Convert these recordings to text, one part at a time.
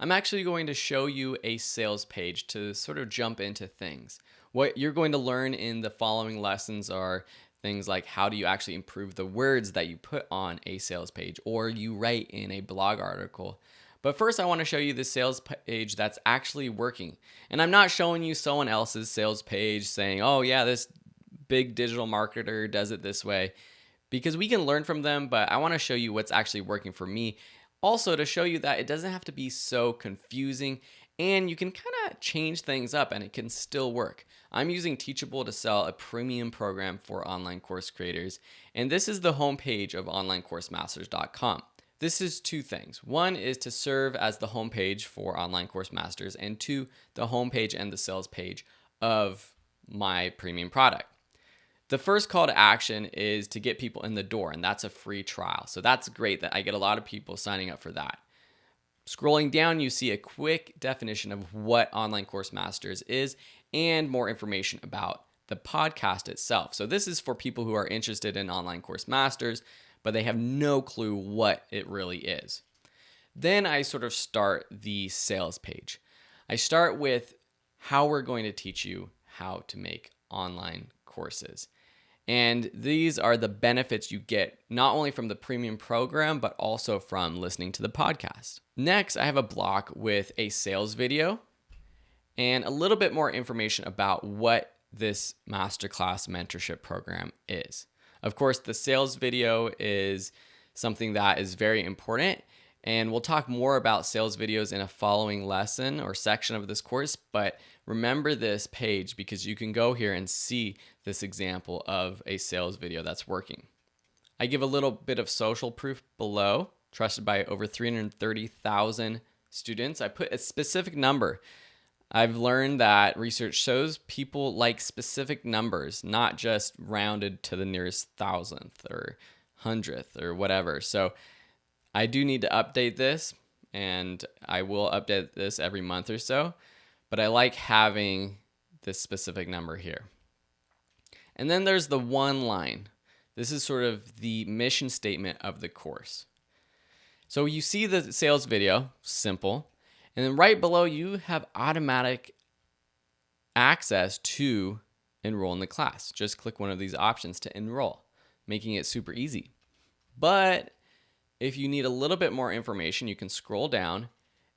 I'm actually going to show you a sales page to sort of jump into things. What you're going to learn in the following lessons are things like how do you actually improve the words that you put on a sales page or you write in a blog article. But first, I want to show you the sales page that's actually working. And I'm not showing you someone else's sales page saying, oh, yeah, this big digital marketer does it this way, because we can learn from them. But I want to show you what's actually working for me. Also, to show you that it doesn't have to be so confusing and you can kind of change things up and it can still work. I'm using Teachable to sell a premium program for online course creators. And this is the homepage of onlinecoursemasters.com. This is two things. One is to serve as the homepage for Online Course Masters, and two, the homepage and the sales page of my premium product. The first call to action is to get people in the door, and that's a free trial. So that's great that I get a lot of people signing up for that. Scrolling down, you see a quick definition of what Online Course Masters is and more information about the podcast itself. So this is for people who are interested in Online Course Masters, but they have no clue what it really is. Then I sort of start the sales page. I start with how we're going to teach you how to make online courses. And these are the benefits you get not only from the premium program, but also from listening to the podcast. Next, I have a block with a sales video and a little bit more information about what this masterclass mentorship program is. Of course, the sales video is something that is very important, and we'll talk more about sales videos in a following lesson or section of this course, but remember this page because you can go here and see this example of a sales video that's working. I give a little bit of social proof below, trusted by over 330,000 students. I put a specific number. I've learned that research shows people like specific numbers, not just rounded to the nearest thousandth or hundredth or whatever. So I do need to update this, and I will update this every month or so, but I like having this specific number here. And then there's the one line. This is sort of the mission statement of the course. So you see the sales video, simple. And then right below you have automatic access to enroll in the class. Just click one of these options to enroll, making it super easy. But if you need a little bit more information, you can scroll down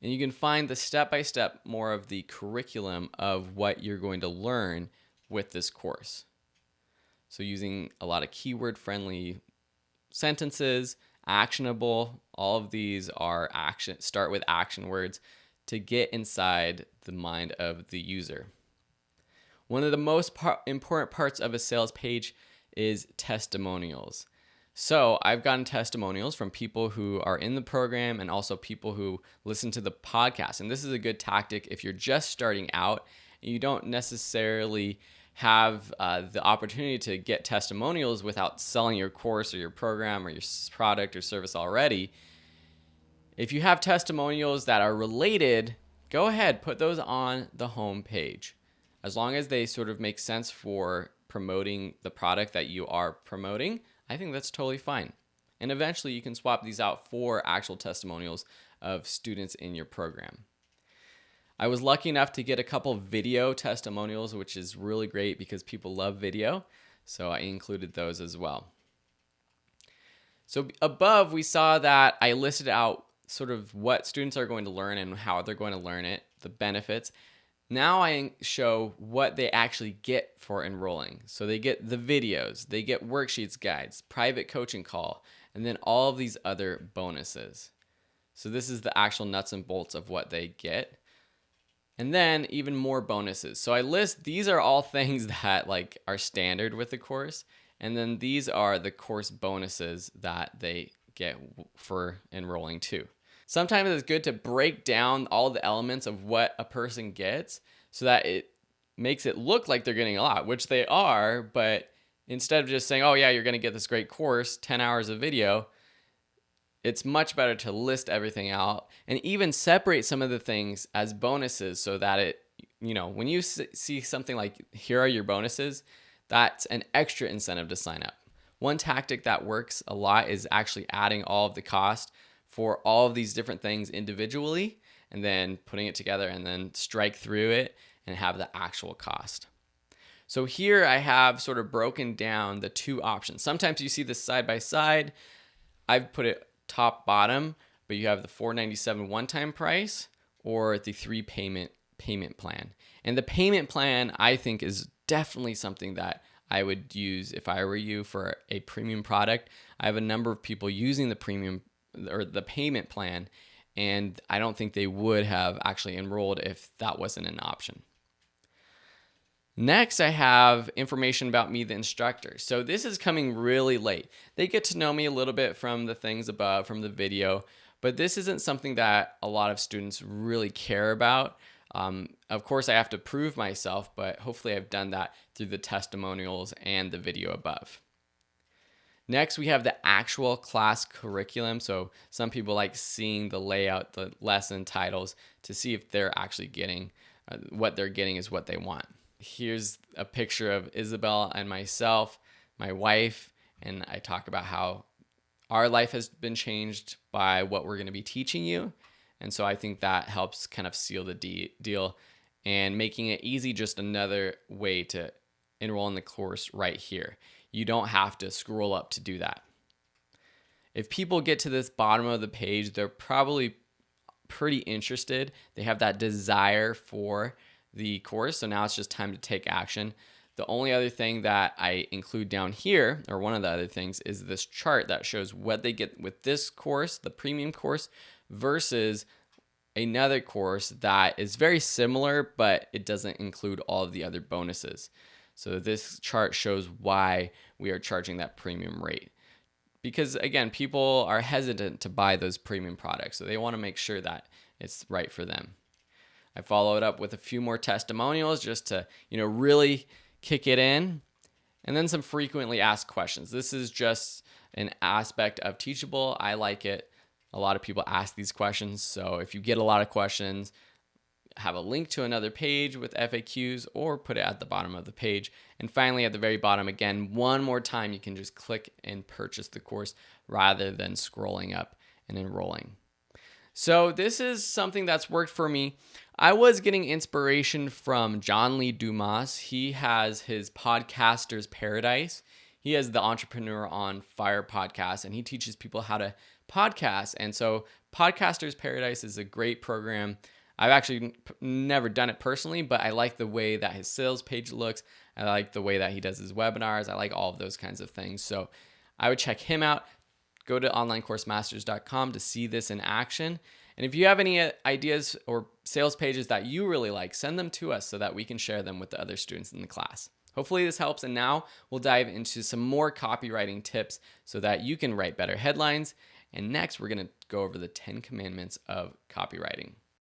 and you can find the step-by-step more of the curriculum of what you're going to learn with this course. So using a lot of keyword-friendly sentences, actionable, all of these are start with action words to get inside the mind of the user. One of the most important parts of a sales page is testimonials. So I've gotten testimonials from people who are in the program and also people who listen to the podcast. And this is a good tactic if you're just starting out and you don't necessarily have the opportunity to get testimonials without selling your course or your program or your product or service already. If you have testimonials that are related, go ahead, put those on the home page. As long as they sort of make sense for promoting the product that you are promoting, I think that's totally fine. And eventually you can swap these out for actual testimonials of students in your program. I was lucky enough to get a couple video testimonials, which is really great because people love video. So I included those as well. So above, we saw that I listed out sort of what students are going to learn and how they're going to learn it, the benefits. Now I show what they actually get for enrolling. So they get the videos, they get worksheets, guides, private coaching call, and then all of these other bonuses. So this is the actual nuts and bolts of what they get. And then even more bonuses. So I list, these are all things that like are standard with the course. And then these are the course bonuses that they get for enrolling too. Sometimes it's good to break down all the elements of what a person gets so that it makes it look like they're getting a lot, which they are, but instead of just saying, oh yeah, you're going to get this great course, 10 hours of video, it's much better to list everything out and even separate some of the things as bonuses so that it, when you see something like, here are your bonuses, that's an extra incentive to sign up. One tactic that works a lot is actually adding all of the cost for all of these different things individually. and then putting it together and then strike through it and have the actual cost. So here I have sort of broken down the two options. Sometimes you see this side by side. I've put it top bottom, but you have the $497 one-time price or the 3 payment plan. And the payment plan, I think, is definitely something that I would use if I were you for a premium product. I have a number of people using the premium or the payment plan, and I don't think they would have actually enrolled if that wasn't an option. Next, I have information about me, the instructor. So this is coming really late. They get to know me a little bit from the things above, from the video, but this isn't something that a lot of students really care about. Of course, I have to prove myself, but hopefully I've done that through the testimonials and the video above. Next, we have the actual class curriculum. So some people like seeing the layout, the lesson titles, to see if they're actually getting what they're getting is what they want. Here's a picture of Isabel and myself, my wife, and I talk about how our life has been changed by what we're going to be teaching you. And so I think that helps kind of seal the deal and making it easy, just another way to enroll in the course right here. You don't have to scroll up to do that. If people get to this bottom of the page, they're probably pretty interested. They have that desire for the course. So now it's just time to take action. The only other thing that I include down here, or one of the other things, is this chart that shows what they get with this course, the premium course, versus another course that is very similar, but it doesn't include all of the other bonuses. So this chart shows why we are charging that premium rate. Because again, people are hesitant to buy those premium products, so they want to make sure that it's right for them. I followed up with a few more testimonials just to, really kick it in. And then some frequently asked questions. This is just an aspect of Teachable. I like it. A lot of people ask these questions. So if you get a lot of questions, have a link to another page with FAQs or put it at the bottom of the page. And finally, at the very bottom, again, one more time, you can just click and purchase the course rather than scrolling up and enrolling. So this is something that's worked for me. I was getting inspiration from John Lee Dumas. He has his Podcaster's Paradise. He has the Entrepreneur on Fire podcast, and he teaches people how to podcast. And so Podcaster's Paradise is a great program. I've actually never done it personally, but I like the way that his sales page looks. I like the way that he does his webinars. I like all of those kinds of things. So I would check him out. Go to onlinecoursemasters.com to see this in action. And if you have any ideas or sales pages that you really like, send them to us so that we can share them with the other students in the class. Hopefully this helps, and now we'll dive into some more copywriting tips so that you can write better headlines. And next, we're going to go over the 10 commandments of copywriting.